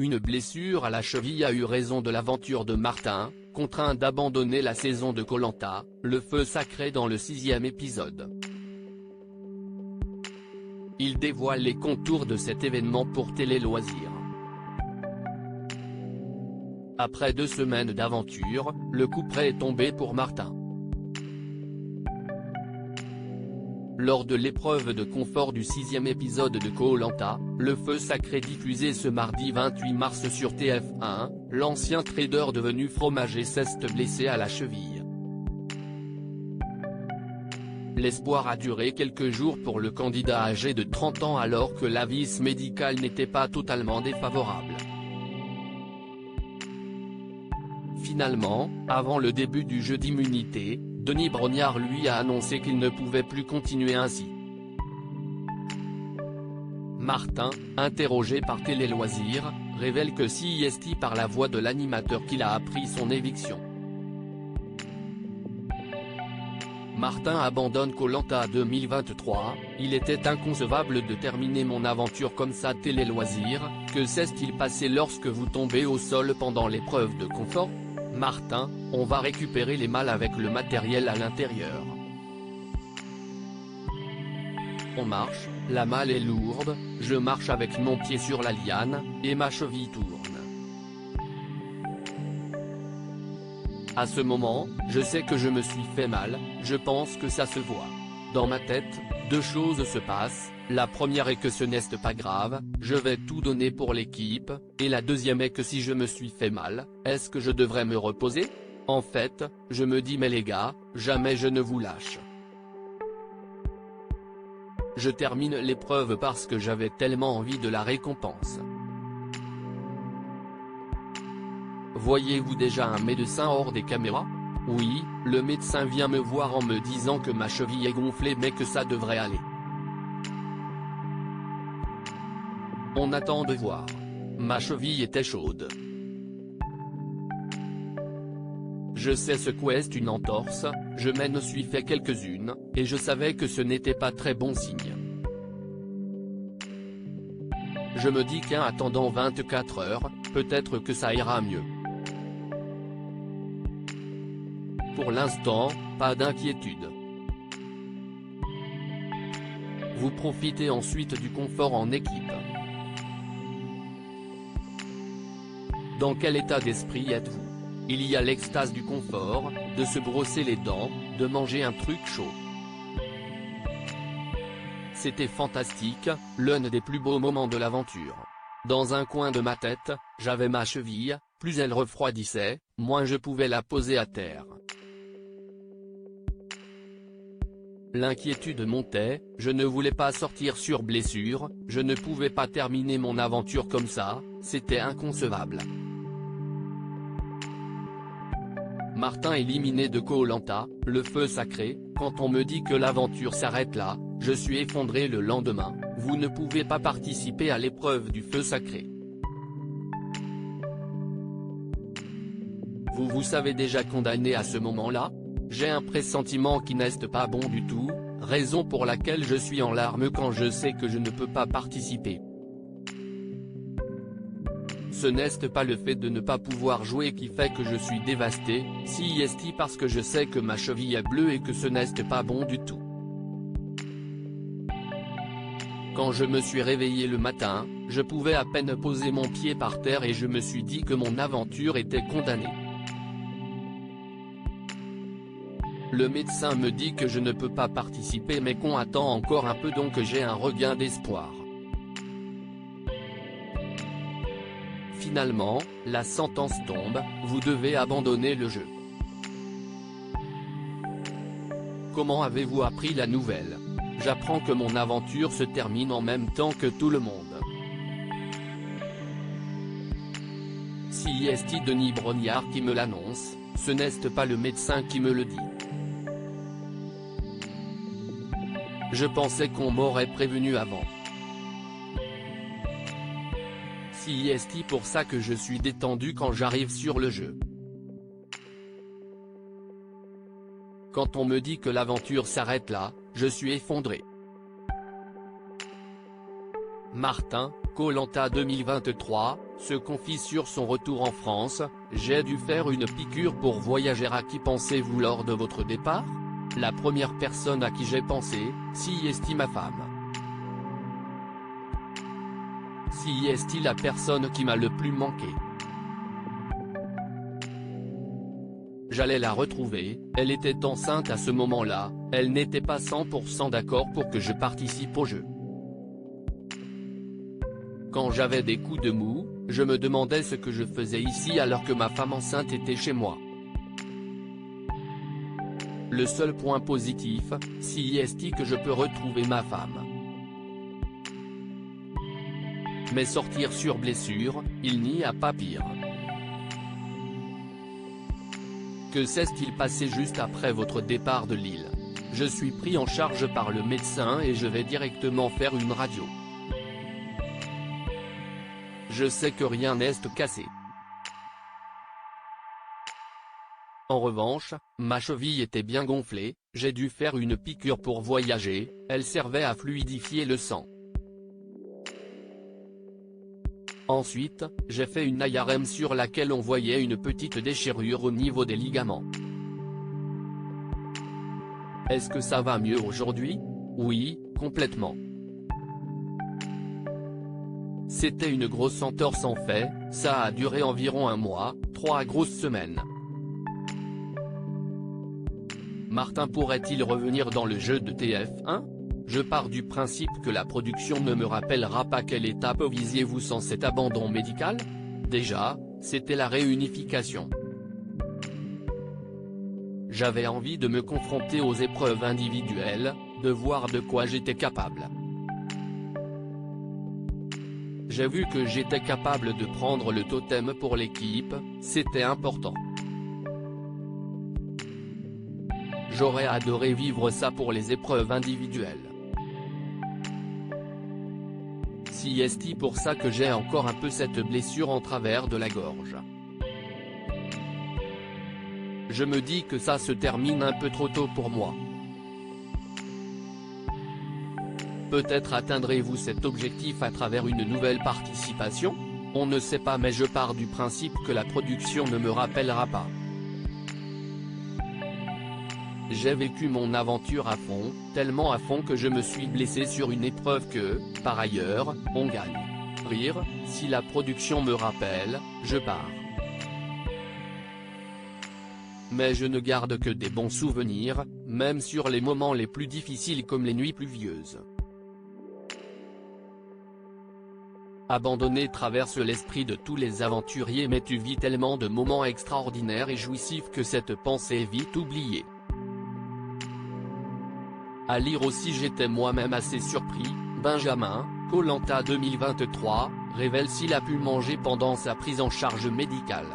Une blessure à la cheville a eu raison de l'aventure de Martin, contraint d'abandonner la saison de Koh-Lanta, le feu sacré dans le 6e épisode. Il dévoile les contours de cet événement pour Télé Loisirs. Après 2 semaines d'aventure, le couperet est tombé pour Martin. Lors de l'épreuve de confort du 6e épisode de Koh-Lanta, le feu sacré diffusé ce mardi 28 mars sur TF1, l'ancien trader devenu fromager s'est blessé à la cheville. L'espoir a duré quelques jours pour le candidat âgé de 30 ans alors que l'avis médical n'était pas totalement défavorable. Finalement, avant le début du jeu d'immunité, Denis Brognard lui a annoncé qu'il ne pouvait plus continuer ainsi. Martin, interrogé par Télé Loisirs, révèle que CIST par la voix de l'animateur qu'il a appris son éviction. Martin abandonne Koh-Lanta 2023, il était inconcevable de terminer mon aventure comme ça. Télé Loisirs, que s'est-il passé lorsque vous tombez au sol pendant l'épreuve de confort? Martin, on va récupérer les malles avec le matériel à l'intérieur. On marche, la malle est lourde, je marche avec mon pied sur la liane, et ma cheville tourne. À ce moment, je sais que je me suis fait mal, je pense que ça se voit. Dans ma tête, 2 choses se passent, la première est que ce n'est pas grave, je vais tout donner pour l'équipe, et la deuxième est que si je me suis fait mal, est-ce que je devrais me reposer? En fait, je me dis mais les gars, jamais je ne vous lâche. Je termine l'épreuve parce que j'avais tellement envie de la récompense. Voyez-vous déjà un médecin hors des caméras? Oui, le médecin vient me voir en me disant que ma cheville est gonflée mais que ça devrait aller. On attend de voir. Ma cheville était chaude. Je sais ce qu'est une entorse, je m'en suis fait quelques-unes, et je savais que ce n'était pas très bon signe. Je me dis qu'en attendant 24 heures, peut-être que ça ira mieux. Pour l'instant, pas d'inquiétude. Vous profitez ensuite du confort en équipe. Dans quel état d'esprit êtes-vous? Il y a l'extase du confort, de se brosser les dents, de manger un truc chaud. C'était fantastique, l'un des plus beaux moments de l'aventure. Dans un coin de ma tête, j'avais ma cheville, plus elle refroidissait, moins je pouvais la poser à terre. L'inquiétude montait, je ne voulais pas sortir sur blessure, je ne pouvais pas terminer mon aventure comme ça, c'était inconcevable. Martin éliminé de Koh-Lanta, le feu sacré, quand on me dit que l'aventure s'arrête là, je suis effondré le lendemain, vous ne pouvez pas participer à l'épreuve du feu sacré. Vous savez déjà condamné à ce moment-là? J'ai un pressentiment qui n'est pas bon du tout, raison pour laquelle je suis en larmes quand je sais que je ne peux pas participer. Ce n'est pas le fait de ne pas pouvoir jouer qui fait que je suis dévasté, CIST parce que je sais que ma cheville est bleue et que ce n'est pas bon du tout. Quand je me suis réveillé le matin, je pouvais à peine poser mon pied par terre et je me suis dit que mon aventure était condamnée. Le médecin me dit que je ne peux pas participer mais qu'on attend encore un peu donc j'ai un regain d'espoir. Finalement, la sentence tombe, vous devez abandonner le jeu. Comment avez-vous appris la nouvelle? J'apprends que mon aventure se termine en même temps que tout le monde. CIST Denis Brognard qui me l'annonce, ce n'est pas le médecin qui me le dit. Je pensais qu'on m'aurait prévenu avant. CIST pour ça que je suis détendu quand j'arrive sur le jeu. Quand on me dit que l'aventure s'arrête là, je suis effondré. Martin, Koh-Lanta 2023, se confie sur son retour en France: j'ai dû faire une piqûre pour voyager. À qui pensez-vous lors de votre départ? La première personne à qui j'ai pensé, c'est ma femme. C'est la personne qui m'a le plus manqué. J'allais la retrouver, elle était enceinte à ce moment-là, elle n'était pas 100% d'accord pour que je participe au jeu. Quand j'avais des coups de mou, je me demandais ce que je faisais ici alors que ma femme enceinte était chez moi. Le seul point positif, c'est que je peux retrouver ma femme. Mais sortir sur blessure, il n'y a pas pire. Que s'est-il passé juste après votre départ de l'île? Je suis pris en charge par le médecin et je vais directement faire une radio. Je sais que rien n'est cassé. En revanche, ma cheville était bien gonflée, j'ai dû faire une piqûre pour voyager, elle servait à fluidifier le sang. Ensuite, j'ai fait une IRM sur laquelle on voyait une petite déchirure au niveau des ligaments. Est-ce que ça va mieux aujourd'hui? Oui, complètement. C'était une grosse entorse en fait, ça a duré environ un mois, 3 grosses semaines. Martin pourrait-il revenir dans le jeu de TF1? Je pars du principe que la production ne me rappellera pas quelle étape visiez-vous sans cet abandon médical? Déjà, c'était la réunification. J'avais envie de me confronter aux épreuves individuelles, de voir de quoi j'étais capable. J'ai vu que j'étais capable de prendre le totem pour l'équipe, c'était important. J'aurais adoré vivre ça pour les épreuves individuelles. C'est pour ça que j'ai encore un peu cette blessure en travers de la gorge. Je me dis que ça se termine un peu trop tôt pour moi. Peut-être atteindrez-vous cet objectif à travers une nouvelle participation? On ne sait pas, mais je pars du principe que la production ne me rappellera pas. J'ai vécu mon aventure à fond, tellement à fond que je me suis blessé sur une épreuve que, par ailleurs, on gagne. Rire, si la production me rappelle, je pars. Mais je ne garde que des bons souvenirs, même sur les moments les plus difficiles comme les nuits pluvieuses. Abandonner traverse l'esprit de tous les aventuriers, mais tu vis tellement de moments extraordinaires et jouissifs que cette pensée est vite oubliée. À lire aussi, j'étais moi-même assez surpris, Benjamin, Koh Lanta 2023, révèle s'il a pu manger pendant sa prise en charge médicale.